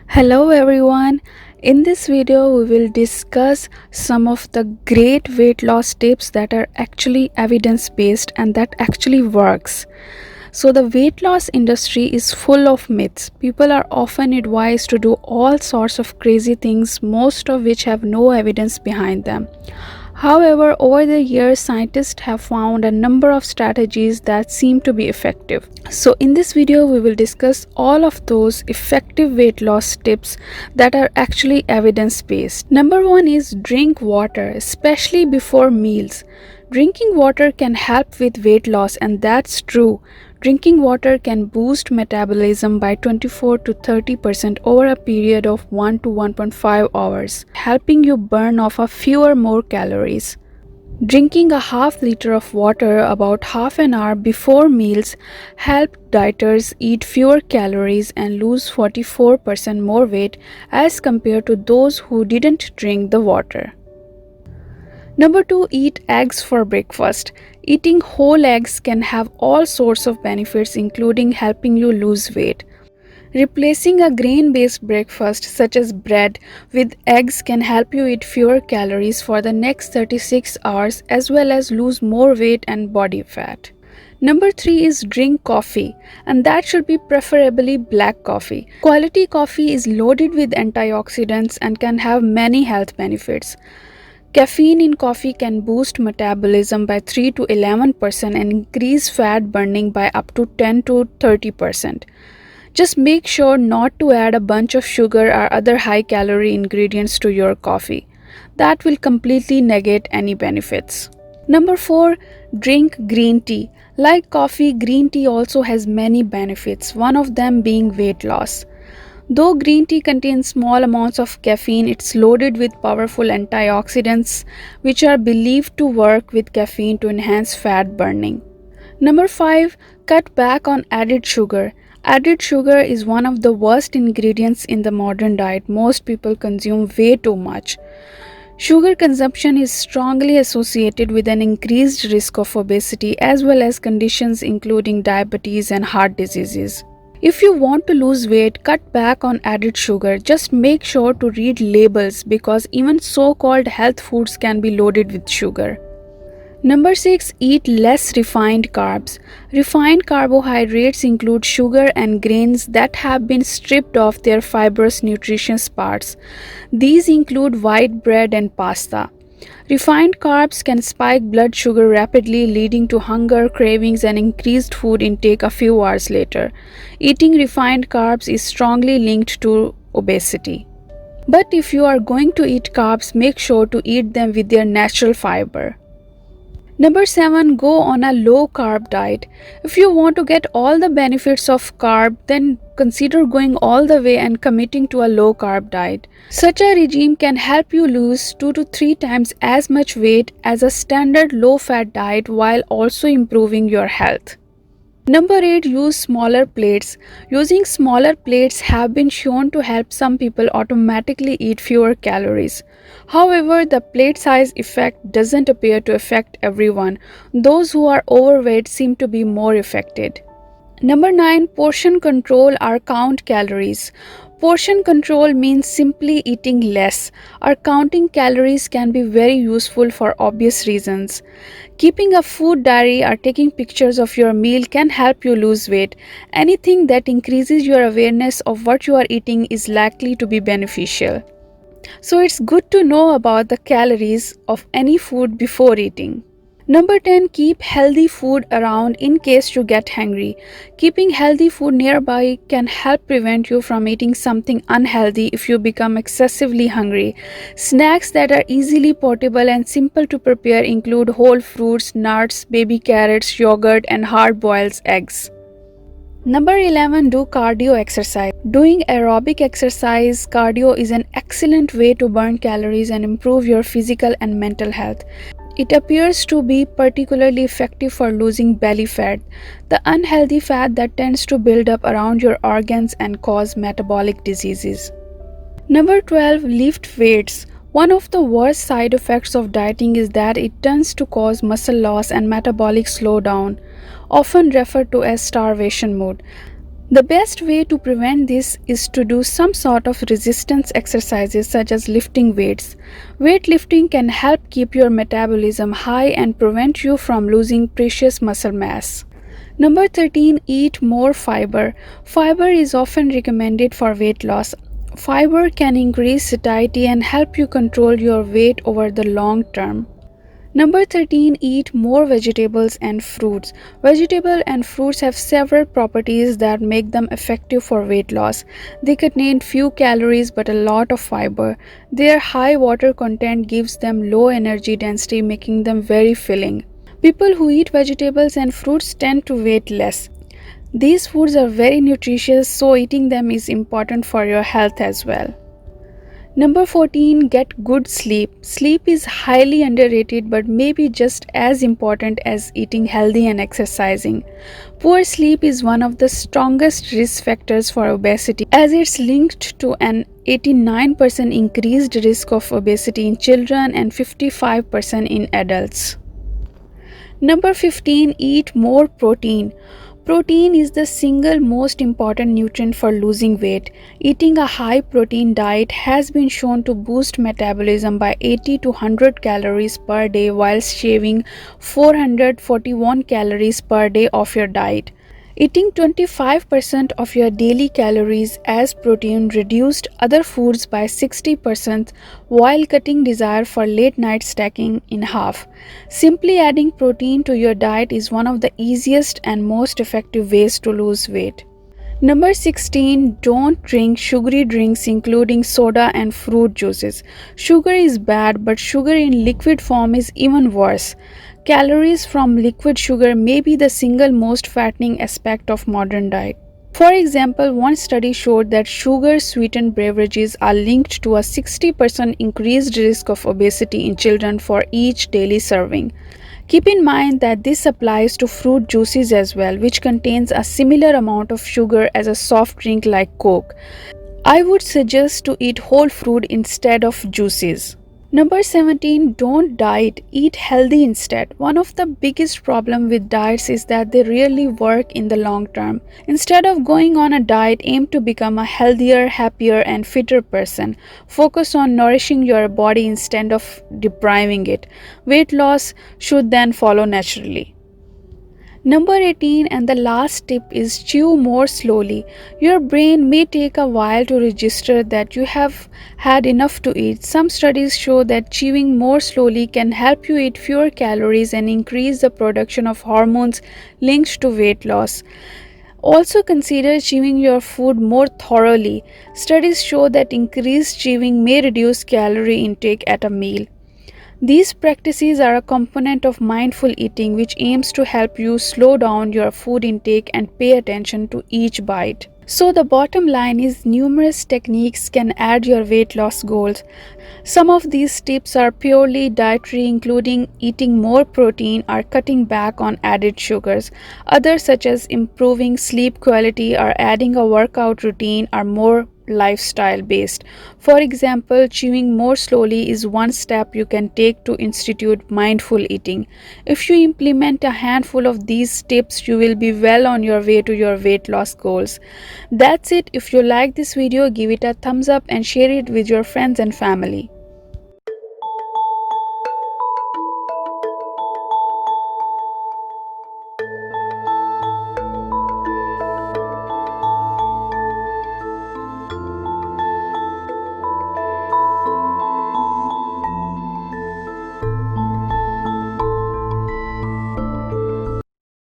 Hello everyone. In this video we will discuss some of the great weight loss tips that are actually evidence based and that actually works. So the weight loss industry is full of myths. People are often advised to do all sorts of crazy things, most of which have no evidence behind them. However, over the years, scientists have found a number of strategies that seem to be effective. So, in this video, we will discuss all of those effective weight loss tips that are actually evidence based. Number one is drink water, especially before meals. Drinking water can help with weight loss, and that's true. Drinking water can boost metabolism by 24 to 30% over a period of 1 to 1.5 hours, helping you burn off a fewer more calories. Drinking a half liter of water about half an hour before meals help dieters eat fewer calories and lose 44% more weight as compared to those who didn't drink the water. Number 2, eat eggs for breakfast. Eating whole eggs can have all sorts of benefits, including helping you lose weight. Replacing a grain-based breakfast such as bread with eggs can help you eat fewer calories for the next 36 hours as well as lose more weight and body fat. Number 3 is drink coffee, and that should be preferably black coffee. Quality coffee is loaded with antioxidants and can have many health benefits. Caffeine in coffee can boost metabolism by 3 to 11% and increase fat burning by up to 10 to 30%. Just make sure not to add a bunch of sugar or other high calorie ingredients to your coffee. That will completely negate any benefits. Number 4, drink green tea. Like coffee, green tea also has many benefits, one of them being weight loss. Though green tea contains small amounts of caffeine, it's loaded with powerful antioxidants which are believed to work with caffeine to enhance fat burning. Number 5, cut back on added sugar. Added sugar is one of the worst ingredients in the modern diet. Most people consume way too much. Sugar consumption is strongly associated with an increased risk of obesity as well as conditions including diabetes and heart diseases. If you want to lose weight, cut back on added sugar. Just make sure to read labels because even so-called health foods can be loaded with sugar. Number 6, eat less refined carbs. Refined carbohydrates include sugar and grains that have been stripped of their fibrous nutritious parts. These include white bread and pasta. Refined carbs can spike blood sugar rapidly, leading to hunger, cravings, and increased food intake a few hours later. Eating refined carbs is strongly linked to obesity. But if you are going to eat carbs, make sure to eat them with their natural fiber. Number 7, go on a low carb diet. If you want to get all the benefits of carb, then consider going all the way and committing to a low carb diet. Such a regime can help you lose 2 to 3 times as much weight as a standard low fat diet while also improving your health. Number 8, use smaller plates. Using smaller plates have been shown to help some people automatically eat fewer calories. However, the plate size effect doesn't appear to affect everyone. Those who are overweight seem to be more affected. Number 9, portion control or count calories. Portion control means simply eating less, or counting calories can be very useful for obvious reasons. Keeping a food diary or taking pictures of your meal can help you lose weight. Anything that increases your awareness of what you are eating is likely to be beneficial. So it's good to know about the calories of any food before eating. Number 10, keep healthy food around in case you get hungry. Keeping healthy food nearby can help prevent you from eating something unhealthy if you become excessively hungry. Snacks that are easily portable and simple to prepare include whole fruits, nuts, baby carrots, yogurt, and hard-boiled eggs. Number 11, do cardio exercise. Doing aerobic exercise, cardio is an excellent way to burn calories and improve your physical and mental health. It appears to be particularly effective for losing belly fat, the unhealthy fat that tends to build up around your organs and cause metabolic diseases. Number 12, lift weights. One of the worst side effects of dieting is that it tends to cause muscle loss and metabolic slowdown, often referred to as starvation mode. The best way to prevent this is to do some sort of resistance exercises such as lifting weights. Weightlifting can help keep your metabolism high and prevent you from losing precious muscle mass. Number 13, eat more fiber. Fiber is often recommended for weight loss. Fiber can increase satiety and help you control your weight over the long term. Number 13, eat more vegetables and fruits. Vegetables and fruits have several properties that make them effective for weight loss. They contain few calories but a lot of fiber. Their high water content gives them low energy density, making them very filling. People who eat vegetables and fruits tend to weigh less. These foods are very nutritious, so eating them is important for your health as well. Number 14, get good sleep. Sleep is highly underrated but maybe just as important as eating healthy and exercising. Poor sleep is one of the strongest risk factors for obesity as it's linked to an 89% increased risk of obesity in children and 55% in adults. Number 15, eat more protein. Protein is the single most important nutrient for losing weight. Eating a high protein diet has been shown to boost metabolism by 80 to 100 calories per day while shaving 441 calories per day off your diet. Eating 25% of your daily calories as protein reduced other foods by 60% while cutting desire for late night snacking in half. Simply adding protein to your diet is one of the easiest and most effective ways to lose weight. Number 16, don't drink sugary drinks including soda and fruit juices. Sugar is bad, but sugar in liquid form is even worse. Calories from liquid sugar may be the single most fattening aspect of modern diet. For example, one study showed that sugar sweetened beverages are linked to a 60% increased risk of obesity in children for each daily serving. Keep in mind that this applies to fruit juices as well, which contains a similar amount of sugar as a soft drink like Coke. I would suggest to eat whole fruit instead of juices. Number 17, don't diet, eat healthy instead. One of the biggest problems with diets is that they rarely work in the long term. Instead of going on a diet, aim to become a healthier, happier, and fitter person. Focus on nourishing your body instead of depriving it. Weight loss should then follow naturally. Number 18 and the last tip is chew more slowly. Your brain may take a while to register that you have had enough to eat. Some studies show that chewing more slowly can help you eat fewer calories and increase the production of hormones linked to weight loss. Also consider chewing your food more thoroughly. Studies show that increased chewing may reduce calorie intake at a meal. These practices are a component of mindful eating which aims to help you slow down your food intake and pay attention to each bite. So the bottom line is numerous techniques can add your weight loss goals. Some of these tips are purely dietary, including eating more protein or cutting back on added sugars. Others such as improving sleep quality or adding a workout routine are more lifestyle based. For example, chewing more slowly is one step you can take to institute mindful eating. If you implement a handful of these tips, you will be well on your way to your weight loss goals. That's it. If you like this video, give it a thumbs up and share it with your friends and family.